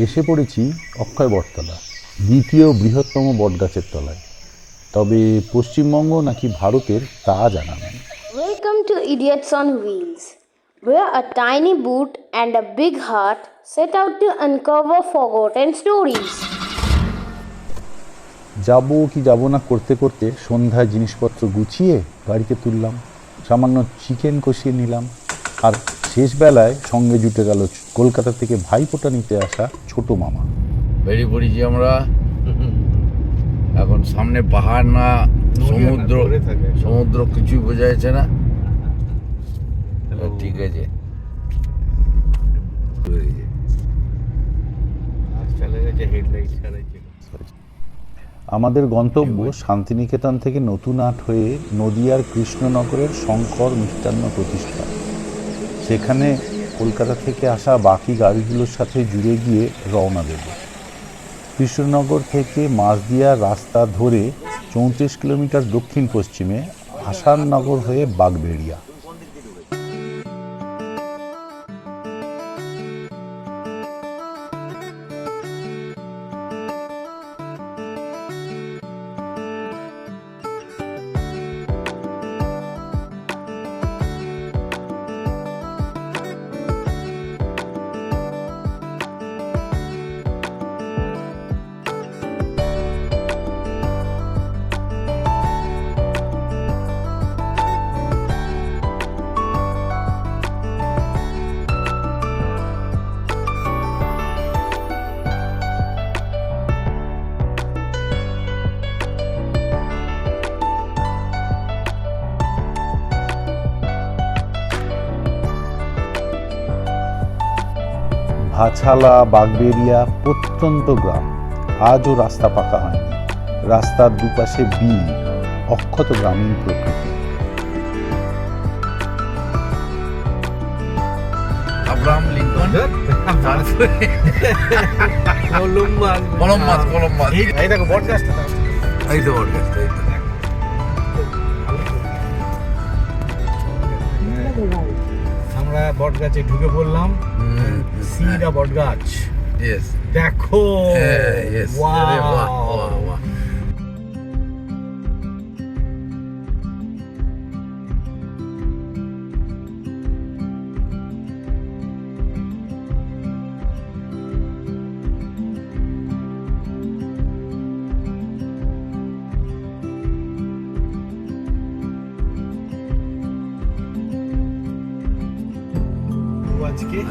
এসে পড়েছি অক্ষয় বটতলা, দ্বিতীয় বৃহত্তম বটগাছের তলায়। তবে পশ্চিমবঙ্গ নাকি ভারতের তা জানা নেই। Welcome to Idiots on Wheels, where a tiny boot and a big heart set out to uncover forgotten stories. যাবো কি যাবো না করতে করতে সন্ধ্যায় জিনিসপত্র গুছিয়ে গাড়িতে তুললাম, সামান্য চিকেন কষিয়ে নিলাম, আর শেষ বেলায় সঙ্গে জুটে গেল কলকাতা থেকে ভাইফোঁটা নিতে আসা ছোট মামা। বেরিয়ে পড়েছি আমরা। এখন সামনে পাহাড় না সমুদ্র, সমুদ্র কিছুই বোঝা যাচ্ছে না। ঠিক আছে, আমাদের গন্তব্য শান্তিনিকেতন থেকে নতুন আট হয়ে নদিয়ার কৃষ্ণনগরের শঙ্কর মিষ্টান্ন প্রতিষ্ঠান। সেখানে কলকাতা থেকে আসা বাকি গাড়িগুলোর সাথে জুড়ে গিয়ে রওনা দেব। কৃষ্ণনগর থেকে মাঝদিয়া রাস্তা ধরে 34 কিলোমিটার দক্ষিণ পশ্চিমে আসাননগর হয়ে বাগবেড়িয়া। ভাছালা বাগবেড়িয়া প্রত্যন্ত গ্রাম, আজও রাস্তা পাকা হয়নি। রাস্তার দুপাশে বিল, অক্ষত গ্রামীণ প্রকৃতি। আব্রাহাম লিঙ্কন, কলম্বাস, এই দেখো বটগাছটা, এই তো বটগাছটা, এই তো। আমরা বটগাছে ঢুকে পড়লাম। সিরা বটগাছ, Yes. দেখো। Yes. Wow. আরে বাহ, বাহ, বাহ।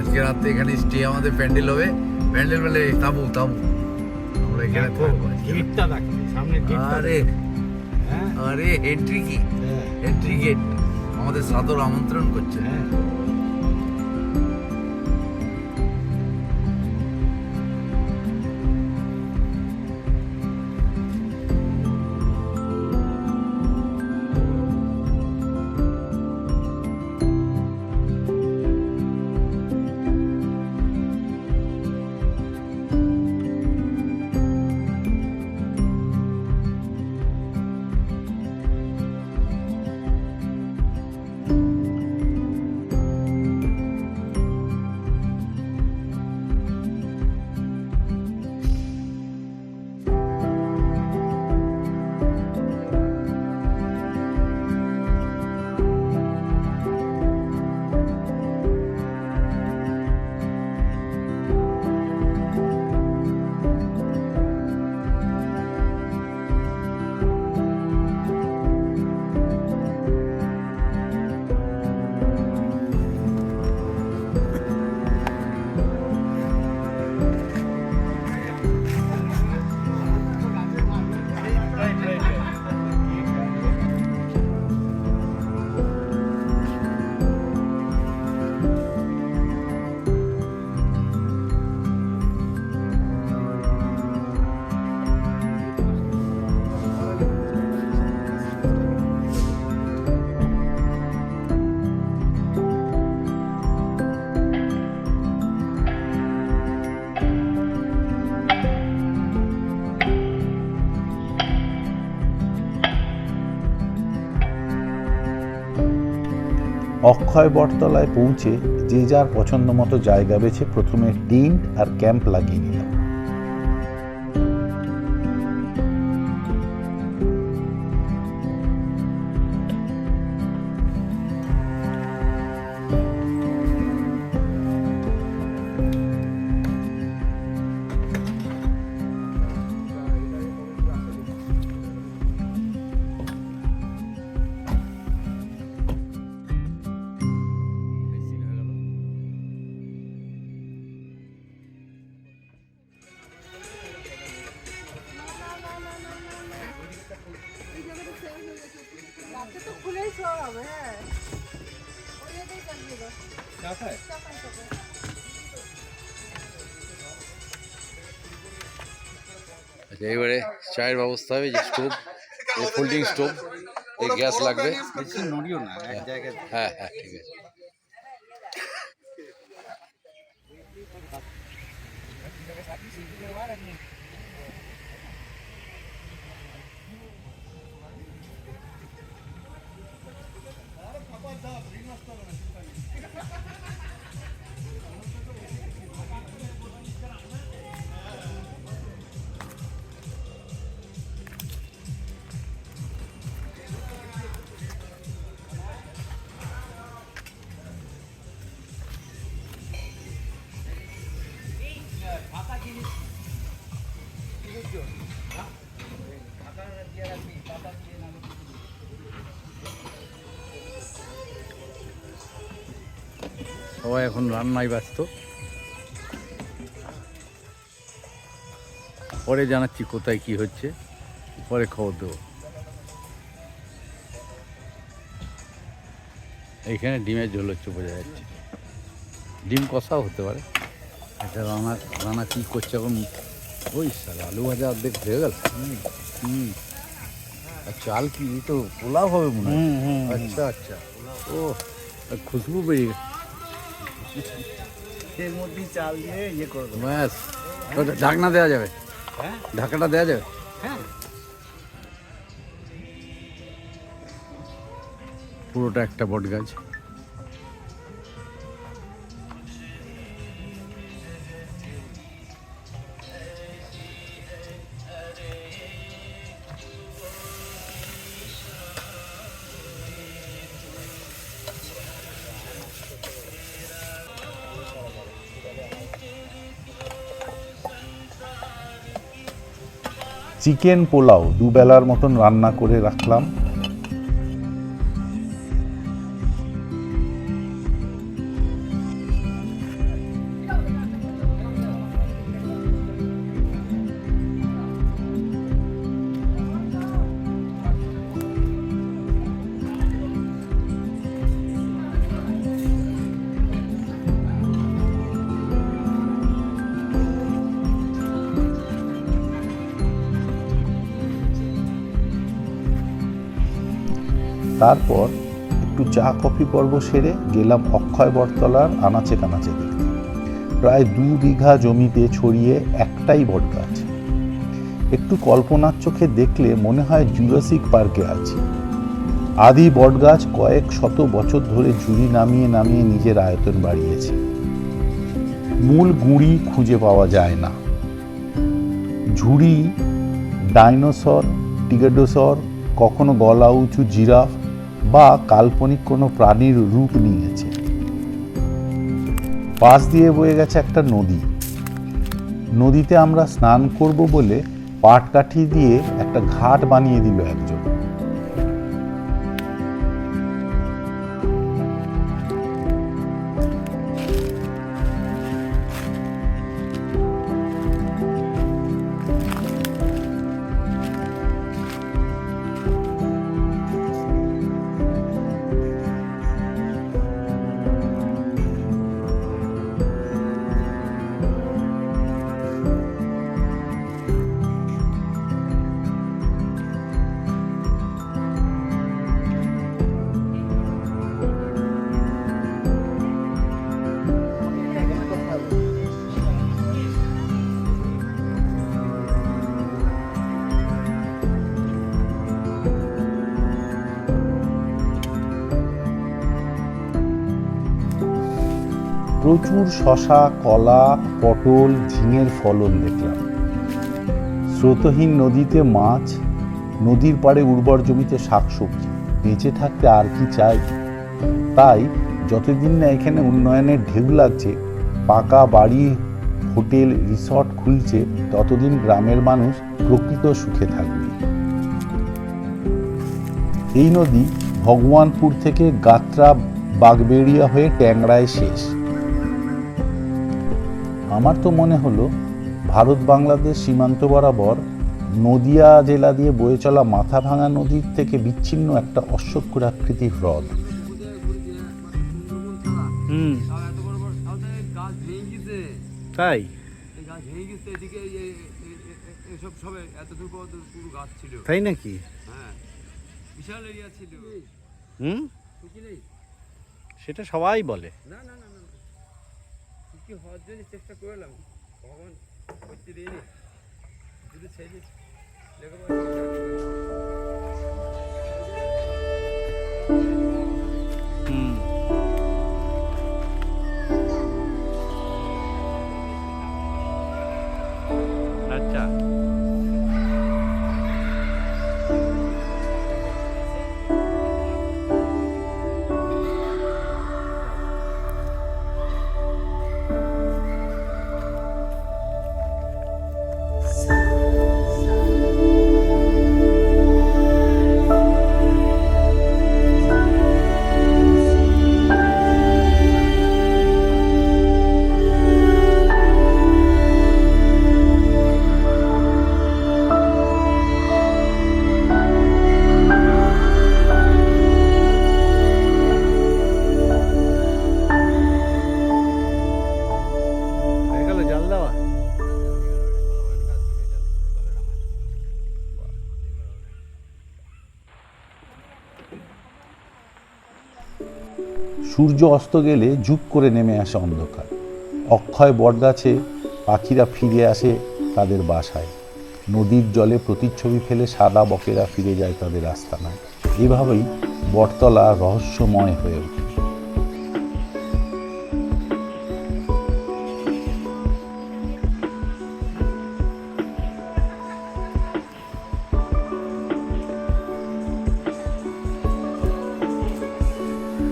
আজকে রাতে এখানে স্টে, আমাদের প্যান্ডেল হবে। প্যান্ডেল বলে তাবু, আমরা এখানে থাকবো আজকে। গেটটা দেখো, সামনে গেটটা। আরে হ্যাঁ, আরে এন্ট্রি কি, হ্যাঁ, এন্ট্রি গেট আমাদের সাদর আমন্ত্রণ করছে। হ্যাঁ। অক্ষয় বটতলায় পৌঁছে যে যার পছন্দ মতো জায়গা বেছে প্রথমে টেন্ট আর ক্যাম্প লাগিয়ে নিলাম। আচ্ছা, এবারে চায়ের ব্যবস্থা হবে, যে স্টোভ, এই ফোল্ডিং স্টোভ, এই গ্যাস লাগবে। বেশি নড়িও না, এক জায়গায়। হ্যাঁ হ্যাঁ, ঠিক আছে। সবাই এখন রান্নায় ব্যস্ত, পরে জানাচ্ছি কোথায় কি হচ্ছে, পরে খবর দেবো। এইখানে ডিমের ঝোল হচ্ছে, বোঝা যাচ্ছে। ডিম কষাও হতে পারে। এটা রান্না কী করছে এখন? ওই স্যার আলু ভাজা অর্ধেক হয়ে গেল। আর চাল কি তো পোলাও হবে মনে হয়। আচ্ছা আচ্ছা, ও খুশবু বেরিয়ে গেছে। এর মধ্যেই চাল দিয়ে ইয়ে করবো। ব্যাস, ঢাকনা দেওয়া যাবে? হ্যাঁ ঢাকাটা দেওয়া যাবে? হ্যাঁ, পুরোটা একটা বট গাছ। চিকেন পোলাও দুবেলার মতন রান্না করে রাখলাম। তারপর একটু চা কফি পর্ব সেরে গেলাম অক্ষয় বটতলার আনাচে কানাচে দেখতে। প্রায় 2 বিঘা জমিতে ছড়িয়ে একটাই বট গাছ। একটু কল্পনার চোখে দেখলে মনে হয় জুরাসিক পার্কে আছি। আদি বট গাছ কয়েক শত বছর ধরে ঝুড়ি নামিয়ে নামিয়ে নিজের আয়তন বাড়িয়েছে। মূল গুঁড়ি খুঁজে পাওয়া যায় না। ঝুড়ি ডাইনোসর, টিগেডোসর, কখনো গলা উঁচু জিরাফ বা কাল্পনিক কোনো প্রাণীর রূপ নিয়েছে। পাশ দিয়ে বয়ে গেছে একটা নদী। নদীতে আমরা স্নান করব বলে পাটকাঠি দিয়ে একটা ঘাট বানিয়ে দিল একজন। প্রচুর শশা, কলা, পটল, ঝিঙের ফলন দেখলাম। স্রোতহীন নদীতে মাছ, নদীর পাড়ে উর্বর জমিতে শাকসবজি, বেঁচে থাকতে আর কি চাই। তাই যতদিন না এখানে উন্নয়নের ঢেউ লাগছে, পাকা বাড়ি, হোটেল, রিসর্ট খুলছে, ততদিন গ্রামের মানুষ প্রকৃত সুখে থাকবে। এই নদী ভগবানপুর থেকে গাত্রা, বাগবেড়িয়া হয়ে ট্যাংরায় শেষ। আমার তো মনে হলো ভারত বাংলাদেশ সীমান্ত বরাবর নদিয়া জেলা দিয়ে বয়ে চলা মাথাভাঙা নদীর থেকে বিচ্ছিন্ন একটা অশ্বক্ষুরাকৃতির হ্রদ। তাই তাই নাকি? সেটা সবাই বলে। আচ্ছা, হয়ে গেল জাল দেওয়া। সূর্য অস্ত গেলে ঝুপ করে নেমে আসে অন্ধকার। অক্ষয় বটগাছে পাখিরা ফিরে আসে তাদের বাসায়। নদীর জলে প্রতিচ্ছবি ফেলে সাদা বকেরা ফিরে যায় তাদের আস্তানায়। এভাবেই বটতলা রহস্যময় হয়ে ওঠে।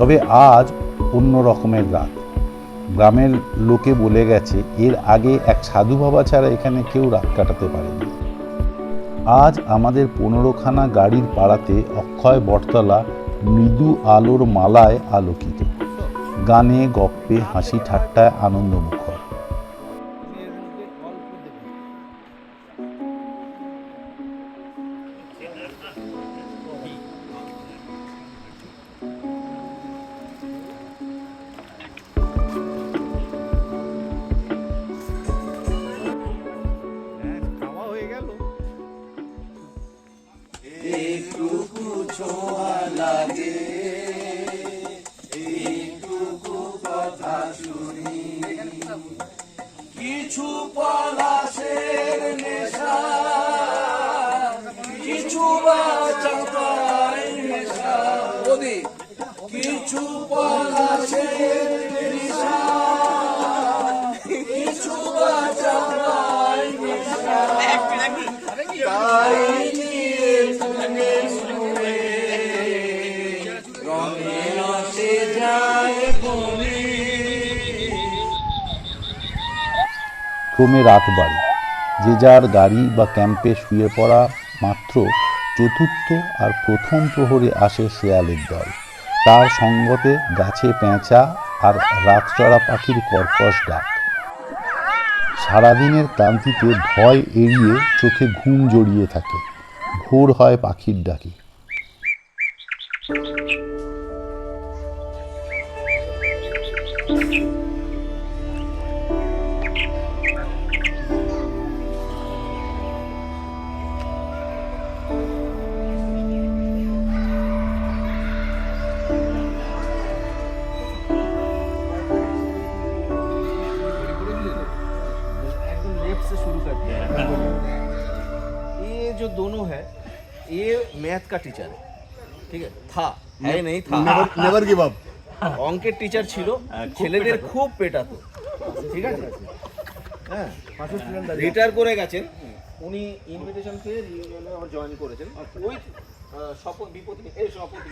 তবে আজ অন্য রকমের রাত। গ্রামের লোকে বলে গেছে এর আগে এক সাধু বাবা ছাড়া এখানে কেউ রাত কাটাতে পারেনি। আজ আমাদের 15খানা গাড়ির পাড়াতে অক্ষয় বটতলা মৃদু আলোর মালায় আলোকিত, গানে, গপ্পে, হাসি ঠাট্টায় আনন্দমুখর। খাওয়া হয়ে গেল। কিছু পলাশের নেশা, কিছু বাঁচাতাই নেশা, ওদি কিছু পলাশের নেশা, কিছু বাঁচাতাই নেশা, তাই নিয়ে শুনে শুনে রঙে রসে যায় বলি। ক্রমে রাত বাড়ে। যে যার গাড়ি বা ক্যাম্পে শুয়ে পড়া মাত্র চতুর্থ আর প্রথম প্রহরে আসে শেয়ালের দল। তার সঙ্গতে গাছে পেঁচা আর রাতচড়া পাখির কর্কশ ডাক। সারাদিনের ক্লান্তিতে ভয় এড়িয়ে চোখে ঘুম জড়িয়ে থাকে। ভোর হয় পাখির ডাকে। ये जो दोनों है ये मैथ का टीचर है, ठीक है, था है नहीं था, नेवर गिव अप। অঙ্কের টিচার ছিল, ছেলেদের খুব পেটাতো, ঠিক আছে? হ্যাঁ, রিটায়ার করে গেছেন উনি, ইনভিটেশন পেয়ে রিউনিয়নে আবার জয়েন করেছেন ওই শপথ বিপত্তি এই শপথ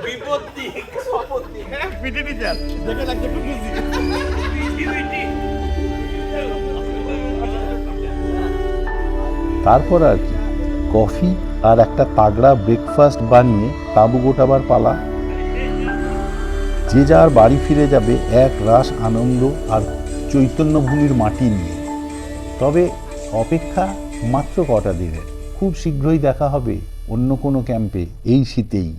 বিপত্তি শপথি পিটি টিচার দেখে লাগছে একটু খুশি। তারপর আর কি, কফি আর একটা তাগড়া ব্রেকফাস্ট বানিয়ে তাঁবু গোটাবার পালা। যে যার বাড়ি ফিরে যাবে এক রাস আনন্দ আর চৈতন্যভূমির মাটি নিয়ে। তবে অপেক্ষা মাত্র কটা দিনের, খুব শীঘ্রই দেখা হবে অন্য কোনো ক্যাম্পে এই শীতেই।